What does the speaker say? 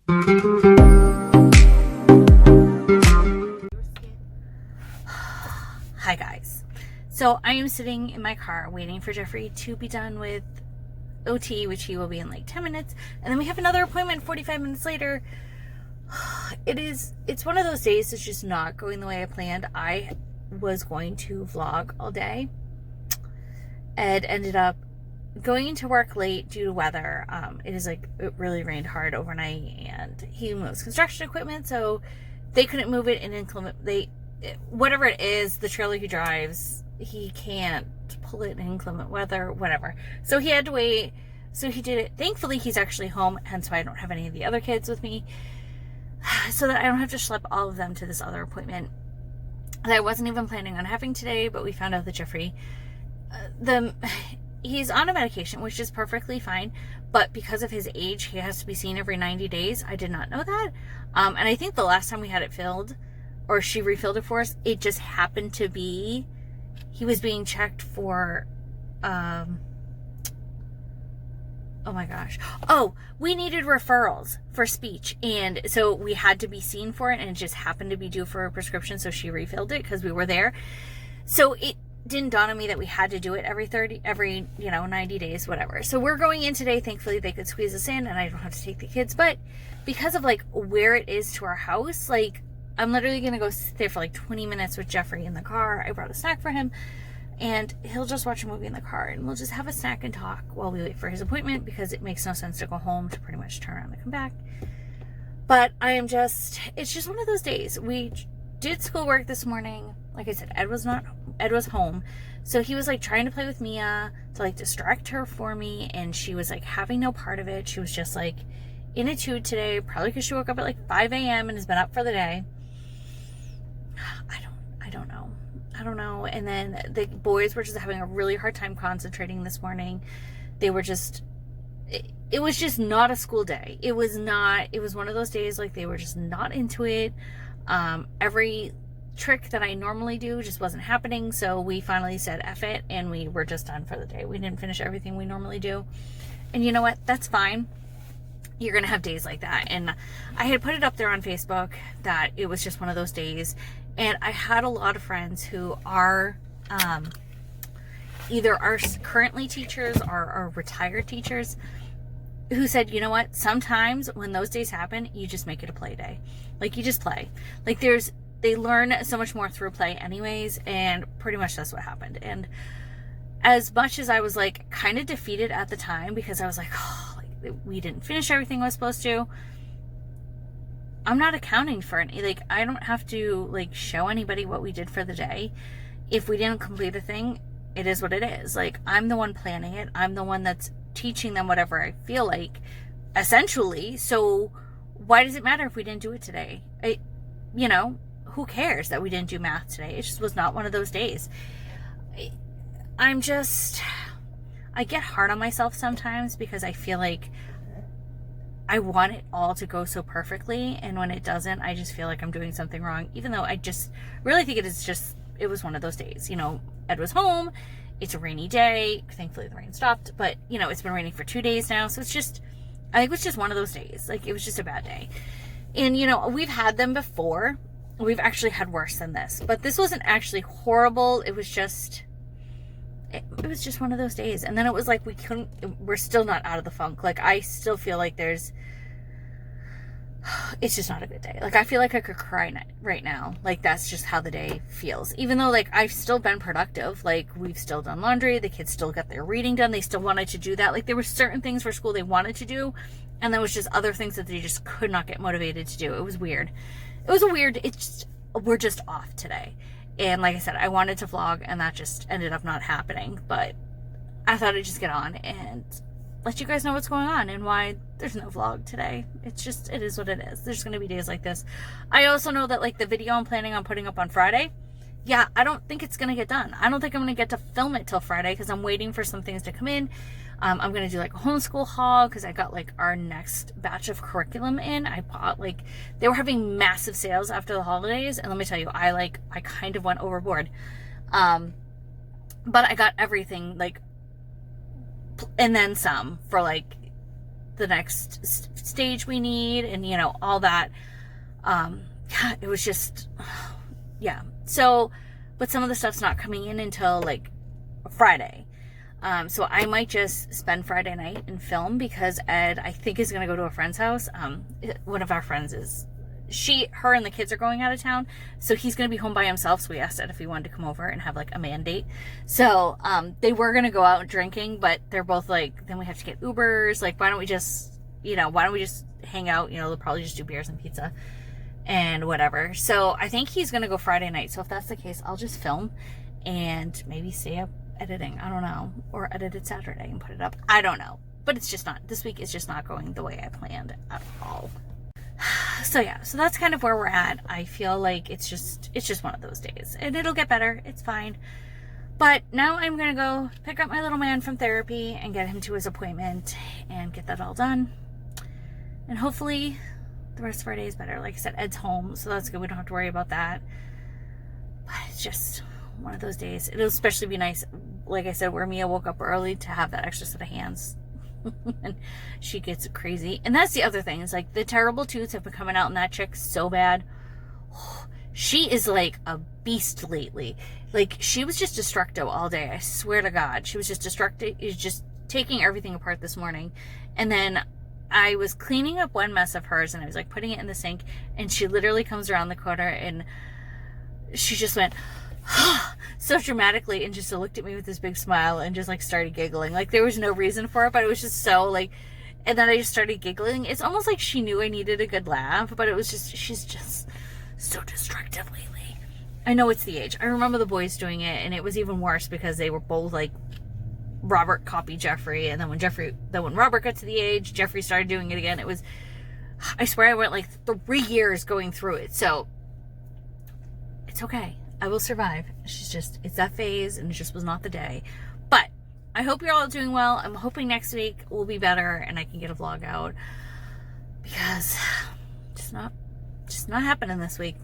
Hi guys. So I am sitting in my car waiting for Jeffrey to be done with OT, which he will be in like 10 minutes. And then we have another appointment 45 minutes later. It's one of those days that's just not going the way I planned. I was going to vlog all day. Ed ended up going into work late due to weather. It really rained hard overnight, and he moves construction equipment, so they couldn't move it in inclement. Whatever it is, the trailer he drives, he can't pull it in inclement weather, whatever. So he had to wait. So he did it. Thankfully, he's actually home, hence why I don't have any of the other kids with me, so that I don't have to schlep all of them to this other appointment that I wasn't even planning on having today. But we found out that Jeffrey, he's on a medication, which is perfectly fine, but because of his age, he has to be seen every 90 days. I did not know that. And I think the last time we had it filled, or she refilled it for us, it just happened to be, he was being checked for, oh my gosh. Oh, we needed referrals for speech. And so we had to be seen for it, and it just happened to be due for a prescription. So she refilled it because we were there. So it didn't dawn on me that we had to do it every 90 days, whatever. So we're going in today. Thankfully they could squeeze us in and I don't have to take the kids. But because of like where it is to our house, like I'm literally going to go sit there for like 20 minutes with Jeffrey in the car. I brought a snack for him, and he'll just watch a movie in the car, and we'll just have a snack and talk while we wait for his appointment, because it makes no sense to go home to pretty much turn around and come back. But it's just one of those days. We did schoolwork this morning. Like I said, Ed was home. So he was like trying to play with Mia to like distract her for me, and she was like having no part of it. She was just like in a tude today, probably because she woke up at like 5 a.m. and has been up for the day. I don't know. And then the boys were just having a really hard time concentrating this morning. They were just, it was just not a school day. It was one of those days like they were just not into it. Every trick that I normally do just wasn't happening. So we finally said F it, and we were just done for the day. We didn't finish everything we normally do. And you know what? That's fine. You're going to have days like that. And I had put it up there on Facebook that it was just one of those days. And I had a lot of friends who are either are currently teachers or are retired teachers who said, you know what, sometimes when those days happen, you just make it a play day. Like, you just play. Like, they learn so much more through play anyways, and pretty much that's what happened. And as much as I was like kind of defeated at the time, because I was like, oh, like, we didn't finish everything I was supposed to, I'm not accounting for any, like, I don't have to like show anybody what we did for the day. If we didn't complete a thing, it is what it is. Like, I'm the one planning it. I'm the one that's teaching them whatever I feel like, essentially. So why does it matter if we didn't do it today? Who cares that we didn't do math today? It just was not one of those days. I get hard on myself sometimes because I feel like I want it all to go so perfectly, and when it doesn't, I just feel like I'm doing something wrong, even though I just really think it was one of those days. Ed was home. It's a rainy day. Thankfully the rain stopped, but it's been raining for 2 days now. So I think it was just one of those days. Like, it was just a bad day. And we've had them before. We've actually had worse than this, but this wasn't actually horrible. It was just one of those days. And then it was like we're still not out of the funk. Like, I still feel like it's just not a good day. Like, I feel like I could cry right now. Like, that's just how the day feels. Even though, like, I've still been productive. Like, we've still done laundry. The kids still got their reading done. They still wanted to do that. Like, there were certain things for school they wanted to do, and there was just other things that they just could not get motivated to do. It was weird. We're just off today. And like I said, I wanted to vlog, and that just ended up not happening. But I thought I'd just get on and let you guys know what's going on and why there's no vlog today. It is what it is. There's going to be days like this. I also know that, like, the video I'm planning on putting up on Friday, yeah, I don't think it's going to get done. I don't think I'm going to get to film it till Friday, because I'm waiting for some things to come in. I'm going to do like a homeschool haul, because I got like our next batch of curriculum in. I bought, like, they were having massive sales after the holidays, and let me tell you, I kind of went overboard. But I got everything, like, and then some for like the next stage we need, and you know, all that. It was just, yeah. So, but some of the stuff's not coming in until like Friday. So I might just spend Friday night and film, because Ed, I think, is going to go to a friend's house. One of our friends is, her and the kids are going out of town, so he's going to be home by himself. So we asked Ed if he wanted to come over and have like a man date. So, they were going to go out drinking, but they're both like, then we have to get Ubers. Like, why don't we just hang out? You know, they'll probably just do beers and pizza and whatever. So I think he's going to go Friday night. So if that's the case, I'll just film and maybe stay up editing. I don't know. Or edit it Saturday and put it up. I don't know. But it's just not, this week is just not going the way I planned at all. So yeah, so that's kind of where we're at. I feel like it's just one of those days, and it'll get better. It's fine. But now I'm going to go pick up my little man from therapy and get him to his appointment and get that all done. And hopefully the rest of our day is better. Like I said, Ed's home, so that's good. We don't have to worry about that. But it's just one of those days. It'll especially be nice, like I said, where Mia woke up early, to have that extra set of hands. And she gets crazy. And that's the other thing. It's like the terrible tooths have been coming out in that chick so bad. She is like a beast lately. Like, she was just destructo all day. I swear to God. She was just destructive. Is just taking everything apart this morning. And then I was cleaning up one mess of hers, and I was like putting it in the sink, and she literally comes around the corner and she just went so dramatically and just looked at me with this big smile and just like started giggling. Like, there was no reason for it, but it was just so like, and then I just started giggling. It's almost like she knew I needed a good laugh, but it was just, she's just so destructive lately. I know it's the age. I remember the boys doing it, and it was even worse because they were both like, Robert copied Jeffrey, and then when Robert got to the age, Jeffrey started doing it again. It was, I swear I went like 3 years going through it. So it's okay. I will survive. It's that phase, and it just was not the day. But I hope you're all doing well. I'm hoping next week will be better and I can get a vlog out, because just not happening this week.